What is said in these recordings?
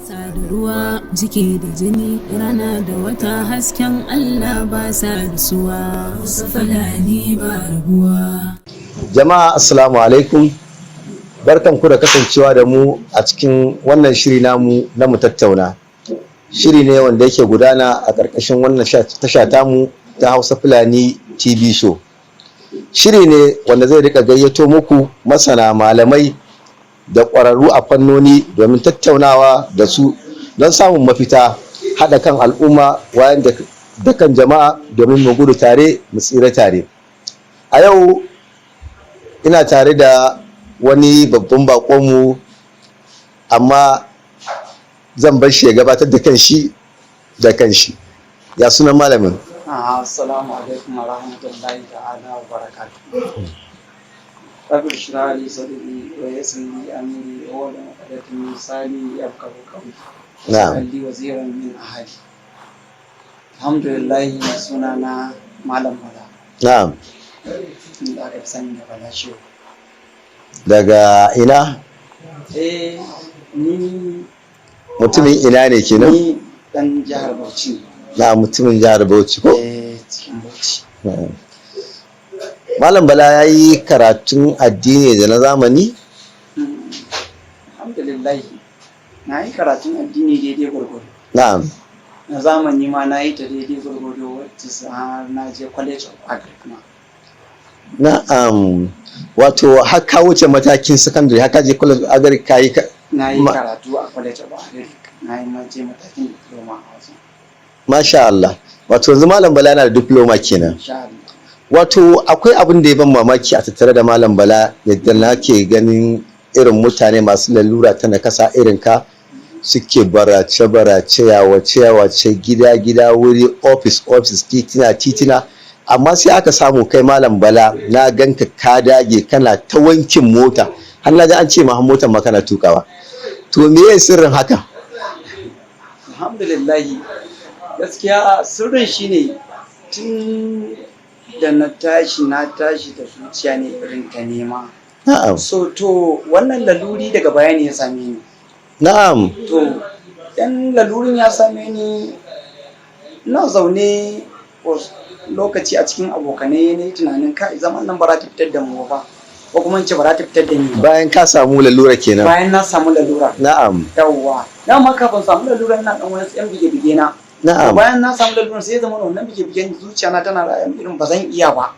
Sadarwa jiki da jini rana da wata hasken Allah ba sa rasuwa wasu fulani ba rabuwa. Jama'a assalamu alaikum, barkanku da kasancewa da mu a cikin wannan shiri namu na mu tattauna. Shiri ne wanda yake gudana a ƙarƙashin wannan tasha tamu ta Hausa Fulani TV show. Shiri ne wanda zai rika gayyato muku masana malamai da ƙwararru a fannoni domin tattaunawa da su don samun mafita, haɗa kan al'umma, wayar da kan jama'a domin mu gudu tare mu tsira tare. A yau ina tare da wani babban baƙonmu, amma zan bar shi ya gabatar da kanshi da kanshi. Ya sunan malamin? Assalamu alaikum wa rahmatullahi ta'ala wa barakatuh. Rabbi shrah li sadri wa yassir li amri wa hlul 'uqdatam min lisani yafqahu qawli. Na'am. Salli waziran min ahadi. Alhamdulillah, sunana Malam Bala. Na'am. Da aka sani da Bala Shehu. Daga ina? Ni Mutumin ina ne kenan? ni dan jihar Bauchi. Na mutumin jihar Bauchi ko? Cikin Bauchi. Malam Bala ya yi karatun addini da na zamani? Alhamdulillah, na yi karatun addini daidai gwargwado. Na'am. Na zamani ma na yi ta daidai gwargwado, wacce na je college of agric ma. Na'am. Wato har ka wuce matakin secondary, har ka je college of agric ka yi Na yi karatu a college of agric, na yi je matakin diploma a wajen. Masha Allah. Wato yanzu Malam Bala yana da diploma kenan. Insha Allah. Wato akwai abin da ya ban mamaki a tattare da Malam Bala, yadda nake ganin irin mutane masu lalura ta nakasa irin ka suke barace-barace, yawace-yawace, gida-gida, wuri, office, titina, amma sai aka samu kai Malam Bala na ganka ka dage kana ta wankin mota, har na ji an ce ma motar ma kana tukawa. To me ye sirrin haka? Alhamdulillah, gaskiya sirrin shine tun da na tashi da zuciya ne irin ta nema. Na'am. So to wannan laluri daga baya ne ya same ni. Na'am. To dan lalurin ya same ni, na zaune lokaci a cikin abokanai ne tunanin kai zaman nan ba za ta fitar da mu ba, ko kuma in ce ba za ta fitar da ni ba. Bayan ka samu lalura kenan. Bayan na samu lalura. Na'am. Yawwa. Dama kafin samu lalura ina dan wani yan bige-bige na. Na'am. Bayan na samu lalura sai ya zama wannan bige-bigen zuciya na tana ra'ayin irin ba zan iya ba.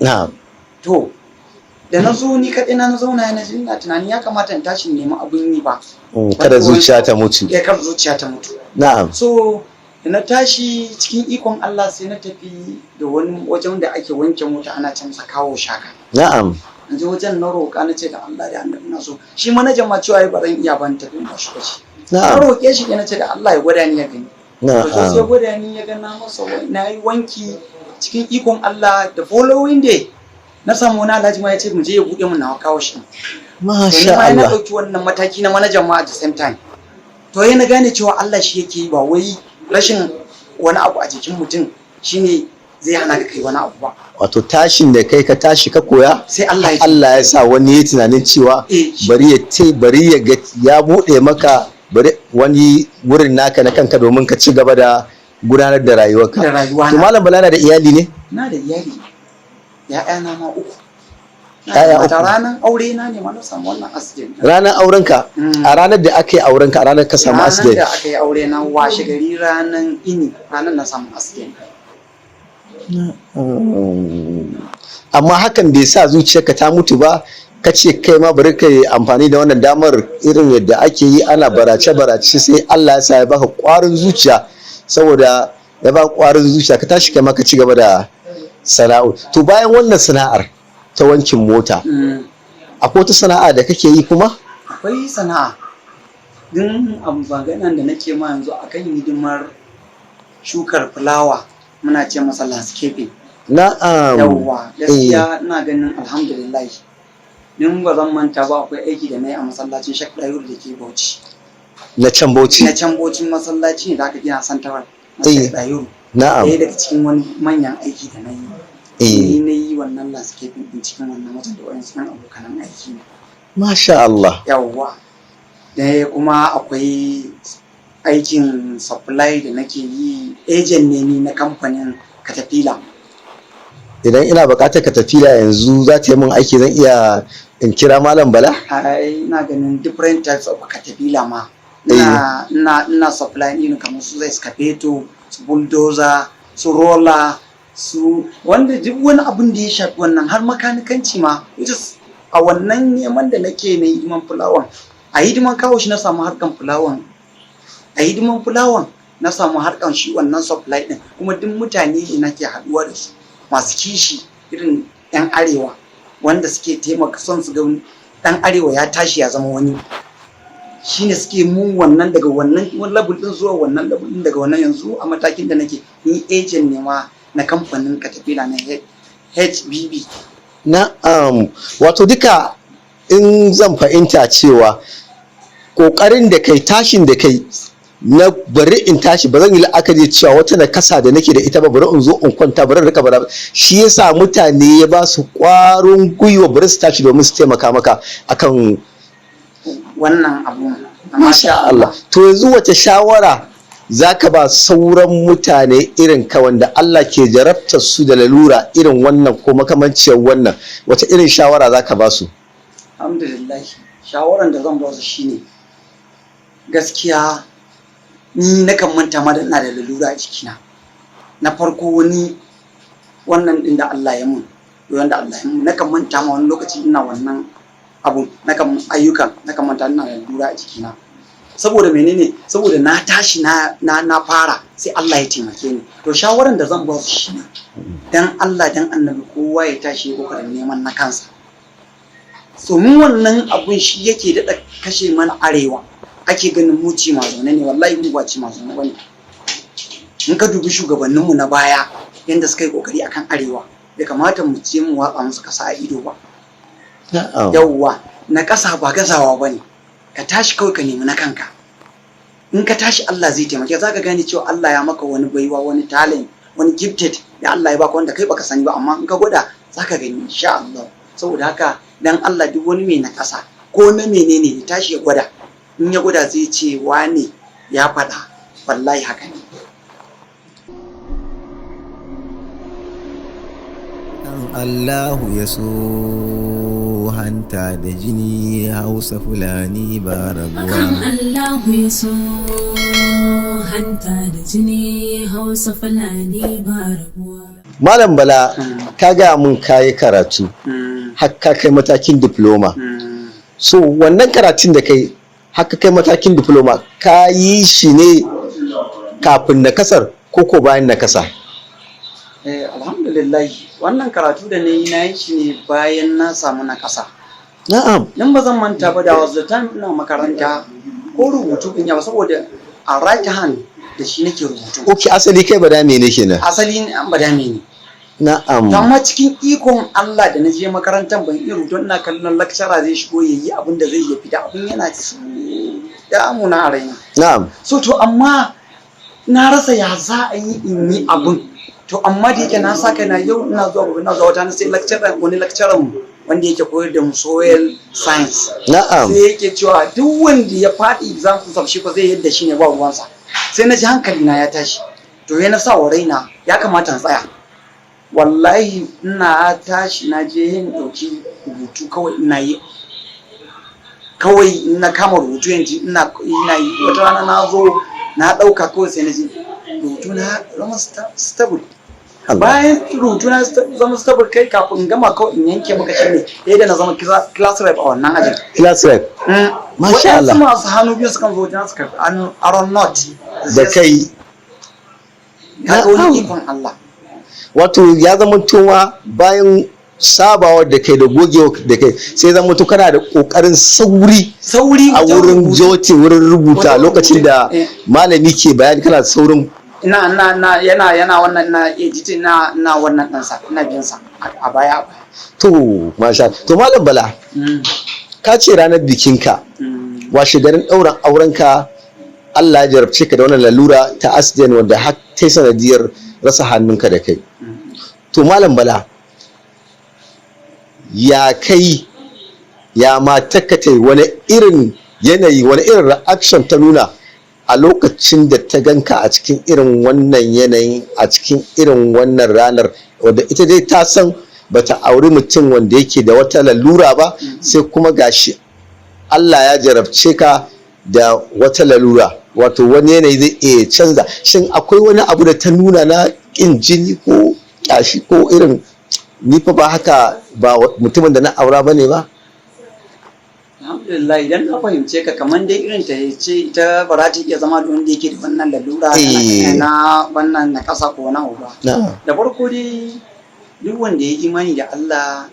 Na'am. To da na zo ni kaɗai na zauna na ji ina tunanin ya kamata in tashi in nemi abin yi ba. Kada zuciya ta mutu. Ya kar zuciya ta mutu. Na'am. So da na tashi cikin ikon Allah sai na tafi da wani wajen da ake wanke mota ana can sa kawo shaka. Na'am. Na je wajen na roƙa na ce da Allah da annabi na so. Shi manajan ma cewa ya ba zan iya ban tafi ba shi kace. Na Na'am. roƙe shi na ce da Allah ya gwada ni ya gani. To sai ya gwada ni ya ga na masa na yi wanki cikin ikon Allah da following day na samu wani alhaji ma ya ce mu je ya buɗe mun nawa kawo shi. Masha Allah. Na Allah. ɗauki wannan mataki na manajan ma at the same time. To na gane cewa Allah shi yake yi, ba wai rashin wani abu a jikin mutum shine zai hana ka kai wani abu ba. Wato tashin da kai ka tashi ka koya, Sai Allah ya Allah ya sa wani ya tunanin cewa bari ya ga ya buɗe maka bari wani wurin naka na kanka domin ka ci gaba da gudanar da rayuwarka. Da rayuwa To na. Malam Bala na da iyali ne? Na da iyali. Ya'yana ma uku. Ya'ya uku. Da ranar aure na ne ma na samu wannan accident. Ranar aurenka, a ranar da aka yi aurenka, a ranar ka samu Ranar accident. da aka yi aure na washe gari ranar ini ranar na samu accident. Amma hakan bai sa zuciyarka ta mutu ba, ka ce kai ma bari ka yi amfani da wannan damar irin yadda ake yi ana barace-barace, sai Allah ya sa ya baka ƙwarin zuciya, saboda ya baka ƙwarin zuciya ka tashi kai ma ka ci gaba da sana'o. To bayan wannan sana'ar ta wankin mota, akwai wata sana'a da kake yi kuma? Akwai sana'a. Din abu maganan da nake ma yanzu akan hidimar shukar fulawa muna ce masa landscaping. Na'am. Yawwa, gaskiya ina ganin alhamdulillah. Din ba zan manta ba akwai aiki da na yi a masallacin Sheikh Dayur da ke Bauchi. Na can Bauchi? Na can Bauchi masallaci ne da aka gina Santawar na Sheikh Dayur. Na'am. Ɗaya daga cikin wani manyan aiki da na yi. Ni na yi wannan landscaping din cikin wannan wajen da wa'yansu ɗan abokanan aiki ne. Masha Allah. Yawwa. da kuma akwai aikin supply da nake yi, agent ne ni na kamfanin Caterpillar. Idan ina buƙatar Caterpillar yanzu za ta yi min aiki, zan iya in kira Malam Bala? Ina ganin different types of Caterpillar ma. Ina supply ɗin kamar su excavator, su bulldozer, su roller, su wanda duk wani abin da ya shafi wannan har makanikanci ma. A wannan neman da nake na hidiman fulawan, a hidiman kawo shi na samu harkan fulawan, a hidiman fulawan na samu harkan shi wannan supply ɗin, kuma duk mutane ne nake haɗuwa da su masu kishi irin 'yan arewa wanda suke taimaka son su ga ɗan arewa ya tashi ya zama wani, shine suke mun wannan daga wannan level din zuwa wannan level din, daga wannan yanzu a matakin da nake ni agent ne ma na kamfanin Caterpillar na HBB. Wato duka in zan fahimta cewa kokarin da kai, tashin da kai na bari in tashi, ba zan yi la'akari cewa wata na kasa da nake da ita ba, bari in zo in kwanta, bari rika bara, shi yasa mutane ya ba su ƙwarin gwiwa bari su tashi domin su taimaka maka akan wannan abu. Masha Allah. To yanzu wace shawara zaka ba sauran mutane irin ka wanda Allah ke jarabtar su da lalura irin wannan ko makamanciyar wannan, wace irin shawara zaka ba su? Alhamdulillah, shawaran da zan ba su shine gaskiya ni nakan manta ma da ina da lalura a jikina. Na farko wani wannan din da Allah ya mun, wanda Allah ya mun, nakan manta ma wani lokaci ina wannan abu, nakan ayyukan nakan manta ina da lalura a jikina. Saboda menene? Saboda na tashi na fara sai Allah ya taimake ni. To shawaran da zan ba su shine dan Allah dan Annabi kowa ya tashi ya kokarin neman na kansa. So mu wannan abun shi yake daɗa kashe mana arewa. Ake ganin mu ci ma zaune ne, wallahi mu ba ci ma zaune bane. In ka dubi shugabanninmu na baya yanda suka yi kokari akan arewa, bai kamata mu ce mu watsa musu kasa a ido ba. Yawwa, na kasa ba gazawa bane. Ka tashi kawai ka nemi na kanka. In ka tashi Allah zai taimake, za ka gane cewa Allah ya maka wani baiwa, wani talent, wani gifted da Allah ya baka wanda kai baka sani ba, amma in ka gwada za ka gani insha Allah. Saboda haka dan Allah duk wani mai na kasa ko na menene ya tashi ya gwada. In ya gwada zai ce wane ya faɗa, wallahi haka ne. Allahu ya so hanta da jini, Hausa Fulani ba rabuwa. Allahu ya so hanta da jini, Hausa Fulani ba rabuwa. Malam Bala, ka ga mun kayi karatu har ka kai matakin diploma. So wannan karatun da kai haka kai matakin diploma, ka yi shi ne kafin na kasar ko bayan na kasa? Alhamdulillah, wannan karatu da na yi shi ne bayan na samu na kasa. Na'am. Nan ba zan manta ba da wasu time ina makaranta ko rubutu in yawa, saboda a right hand da shi nake rubutu. Ok, asali kai badame ne kenan. Asali an badame ne. Na'am. Amma cikin ikon Allah da na je makarantar ban iya rubutu, ina kallon lecturer zai shigo yayi abin da zai yi fita, abin yana damuna a raina. Na'am. So to amma na rasa ya za a yi in yi abin. To amma da yake na saka na yau ina zuwa gobe ina zuwa wata sai wani lecturer mu wanda yake koyar da mu soil science. Na'am. Sai yake cewa duk wanda ya faɗi exam sun shi fa zai yadda shi ne ba ruwansa. Sai na ji hankali na ya tashi. To ya na sa wa raina ya kamata in tsaya. Wallahi ina tashi na je yin ɗauki rubutu kawai ina yi. Kawai ina kama rubutu yanzu ina yi, wata rana na zo na ɗauka kawai sai na ji rubutu na zama stable. Bayan rubutu na zama stable kai kafin gama kawai in yanke maka shi ne yadda na zama class rep a wannan ajin. Class rep. Masha Allah. Waɗansu masu hannu biyu sukan zo wajen su karɓi aron not. Da kai. Ka ga wani ikon Allah. Wato ya zama tuma bayan sabawa da kai da gogewa da kai sai zama to kana da kokarin sauri a wurin joti, wurin rubuta lokacin da malami ke bayani, kana saurin yana wannan na editing na wannan ɗansa ina biyan sa a baya. To masha, to Malam Bala, ka ce ranar bikinka washe garin ɗaurin aurenka Allah ya jarabce ka da wannan lalura ta accident wanda har ta sanadiyar rasa hannunka da kai. To Malam Bala, ya kai ya matakka ta wani irin yanayi wani irin reaction ta nuna a lokacin da ta ganka a cikin irin wannan yanayin a cikin irin wannan ranar wadda ita dai ta san bata auri mutum wanda yake da wata lalura ba sai kuma gashi Allah ya jarabce ka da wata lalura wato wani yanayi zai iya canza shin akwai wani abu da ta nuna na ƙin jini ko ƙyashi ko irin ni fa ba haka ba mutumin da na aura bane ba alhamdulillah idan na fahimce ka kamar dai irin ta ce ita ba za ta iya zama da wanda yake da wannan lalura na wannan na kasa ko na uba da farko dai duk wanda ya imani da Allah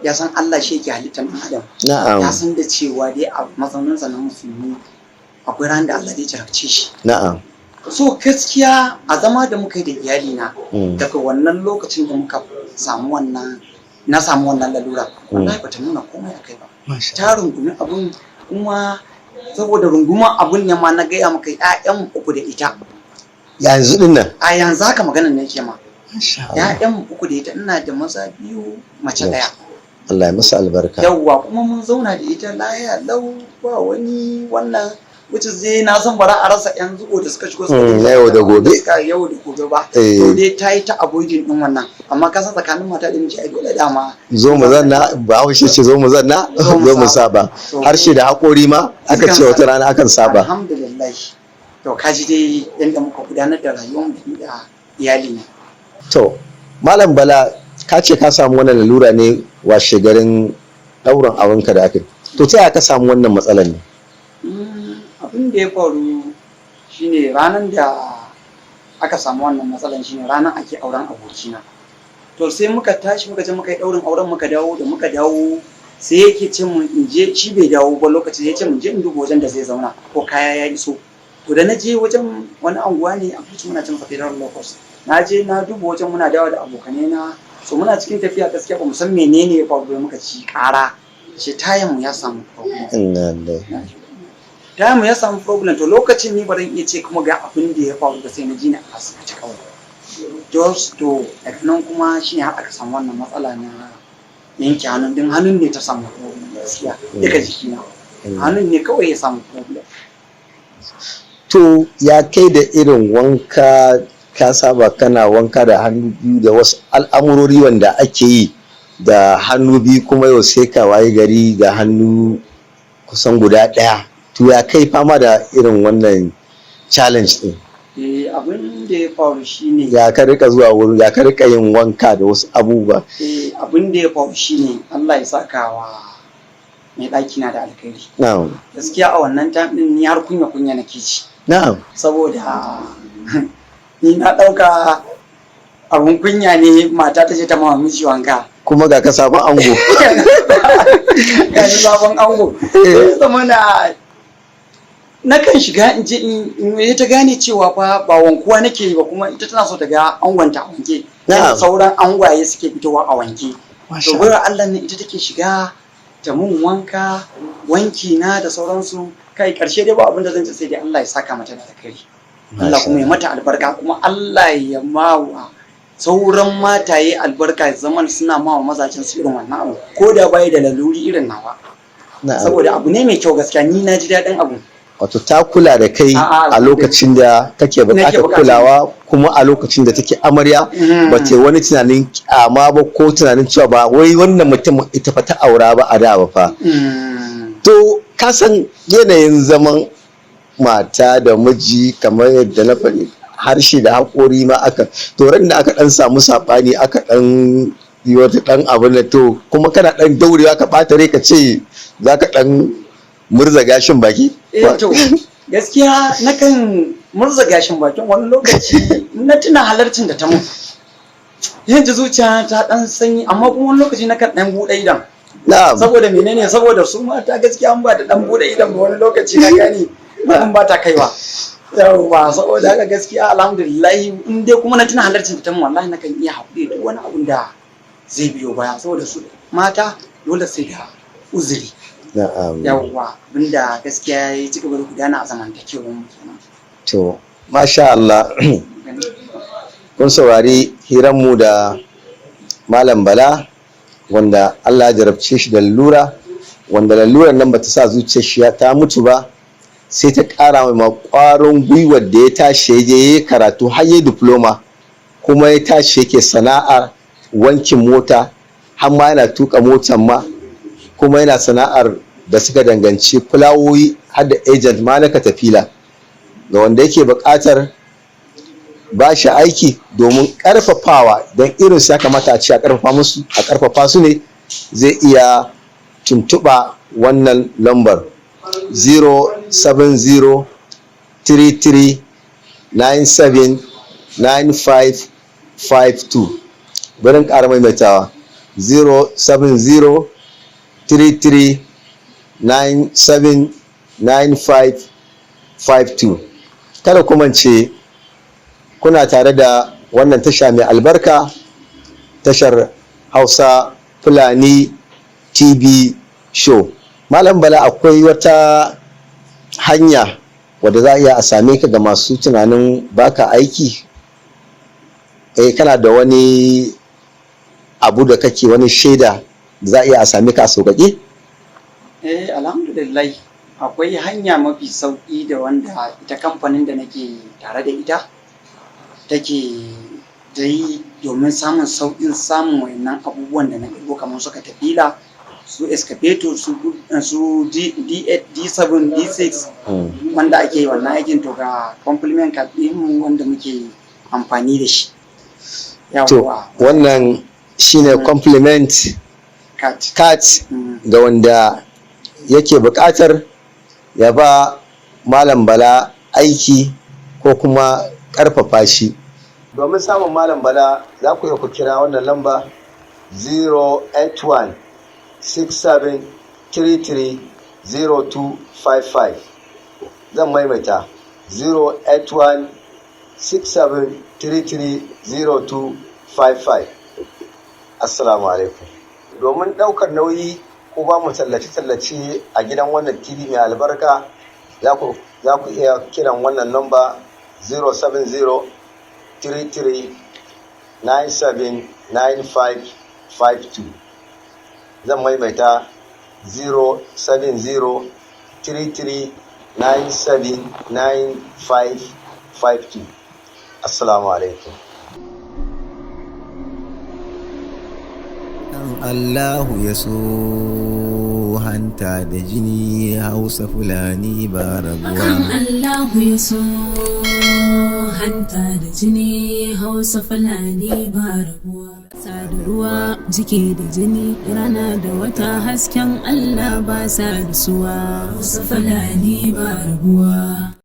ya san Allah shi yake halittar ɗan adam ya san da cewa dai a mazauninsa na musulmi akwai ran da Allah zai jarabce shi so gaskiya a zama da muka yi da iyalina daga wannan lokacin da muka samu wannan na samu wannan lalura wallahi bata nuna komai akai ba ta rungumi abun kuma saboda runguman abun ne ma na gaya maka ƴaƴan uku da ita yanzu din nan a yanzu haka magana ne yake ma ƴaƴan uku da ita ina da maza 2 mace 1 Allah ya masa albarka yawwa kuma mun zauna da ita lahiya lau ba wani wannan which is dai na san bara a rasa yan zubo da suka shigo na yau da gobe yau da gobe ba to dai ta yi ta avoiding din wannan amma ka san tsakanin mata da miji ai dole dama zo mu zanna ba haushe ce zo mu zanna zo mu saba harshe da haƙori ma aka ce wata rana akan saba alhamdulillah to kaji dai yanda muka gudanar da rayuwar mu da iyali ne to malam Bala ka ce ka samu wannan lalura ne washe garin ɗaurin aurenka da aka to ta yaya ka samu wannan matsalar ne abin da ya faru shine ranar da aka samu wannan matsalar shine ranar ake auren abokina to sai muka tashi muka je muka yi ɗaurin auren muka dawo da muka dawo sai yake ce mun in je shi bai dawo ba lokacin ya ce mun je in duba wajen da zai zauna ko kaya ya iso to da na je wajen wani anguwa ne a kuci muna cin federal locus na je na duba wajen muna dawo da abokanai na so muna cikin tafiya gaskiya ba mu san menene ya faru muka ci kara shi tayan mu ya samu problem tayan mu ya samu problem to lokacin ni ba zan iya ce kuma ga abin da ya faru da sai na ji na asibiti kawai just to daga nan kuma shine har aka samu wannan matsala na yanke hannun din hannun ne ta samu problem gaskiya daga jikina hannun ne kawai ya samu problem to ya kai da irin wanka ka saba kana wanka da hannu biyu da wasu al'amurori wanda ake yi da hannu biyu kuma yau sai ka waye gari da hannu kusan guda ɗaya to ya kai fama da irin wannan challenge din abin da ya faru shine ya ka rika zuwa wurin ya ka rika yin wanka da wasu abubuwa abin da ya faru shine Allah ya saka wa mai ɗaki na da alkhairi na'am gaskiya a wannan time din ni har kunya nake ci na'am saboda ni na ɗauka abun kunya ne mata ta ce ta mawa miji wanka kuma ga ka sabon ango ga ni sabon ango zama na kan shiga in je in ta gane cewa fa ba wankuwa nake yi ba kuma ita tana so ta ga angonta a wanke sauran angwaye suke fitowa a wanke to bayar Allah ne ita take shiga ta mun wanka wanki na da sauransu kai karshe dai ba abin da zan ce sai dai Allah ya saka mata da alkhairi Allah kuma ya mata albarka kuma Allah ya mawa sauran mataye albarka zaman suna mawa mazajen su irin wannan abu ko da bai da laluri irin nawa saboda abu ne mai kyau gaskiya ni na ji daɗin abu wato ta kula da kai a lokacin da kake buƙatar kulawa kuma a lokacin da take amarya ba ta wani tunanin kyama ba ko tunanin cewa ba wai wannan mutum ita fa ta aura ba a da ba fa to ka san yanayin zaman mata da miji kamar yadda na faɗi harshe da haƙori ma aka to ran da aka ɗan samu saɓani aka ɗan yi wata ɗan abu na to kuma kana ɗan daurewa ka ɓata rai ka ce za ka ɗan murza gashin baki? to gaskiya nakan murza gashin bakin wani lokaci na tuna halarcin da ta mun yanzu zuciya ta ɗan sanyi amma kuma wani lokaci nakan ɗan buɗe idan saboda menene saboda su mata gaskiya an ba da ɗan buɗe idan wani lokaci na gani ban ba ta kaiwa yawwa saboda haka gaskiya alhamdulillah in dai kuma na tuna halarcin ta mun wallahi nakan iya haƙuri duk wani abun da zai biyo baya saboda su mata dole sai da uzuri yawwa abinda gaskiya ya ci gaba da gudana a zamantakewar mu kenan to masha Allah kun saurari hiran mu da Malam Bala wanda Allah ya jarabce shi da lura wanda lalurar nan bata sa zuciyar shi ta mutu ba, sai ta ƙara mai ƙwarin gwiwar da ya tashi ya je ya karatu har ya diploma, kuma ya tashi yake sana'ar wankin mota, har ma yana tuka motar ma, kuma yana sana'ar da suka danganci fulawoyi har da agent ma na katafila. Ga wanda yake buƙatar ba shi aiki domin ƙarfafawa, don irin su ya kamata a ce a ƙarfafa su ne, zai iya tuntuɓa wannan lambar 07033979552. Barin ƙara maimaitawa 07033979552. Kada kuma ce kuna tare da wannan tasha mai albarka, tashar Hausa Fulani TV show. Malam Bala, akwai wata hanya wadda za a iya a same ka ga masu tunanin baka aiki? Kana da wani abu da kake, wani shaida da za a iya a same ka a sauƙaƙe? Alhamdulillah, akwai hanya mafi sauƙi da wanda ita kamfanin da nake tare da ita take da yi domin samun sauƙin samun wayannan abubuwan da na ɗigo, kamar suka tafila, su excavator, su D8, D7, D6 wanda ake wannan aikin. To ga compliment card ɗinmu wanda muke amfani da shi. To wannan shine compliment card ga wanda yake buƙatar ya ba Malam Bala aiki ko kuma ƙarfafa shi. Domin samun Malam Bala za ku iya ku kira wannan lamba 081 67330255. Zan maimaita 08167330255. Assalamu alaikum. Domin ɗaukar nauyi ko ba mu tallace-tallace a gidan wannan TV mai albarka, za ku iya kiran wannan lamba 07033979552. Zan maimaita 07033979552. Assalamu alaikum. Allahu ya so hanta da jini, Hausa Fulani ba rabuwa. Allahu ya so hanta da jini, Hausa Fulani ba rabuwa. Sa da ruwa, jiki da jini, rana da wata, hasken Allah ba sa rasuwa. Hausa Fulani ba rabuwa.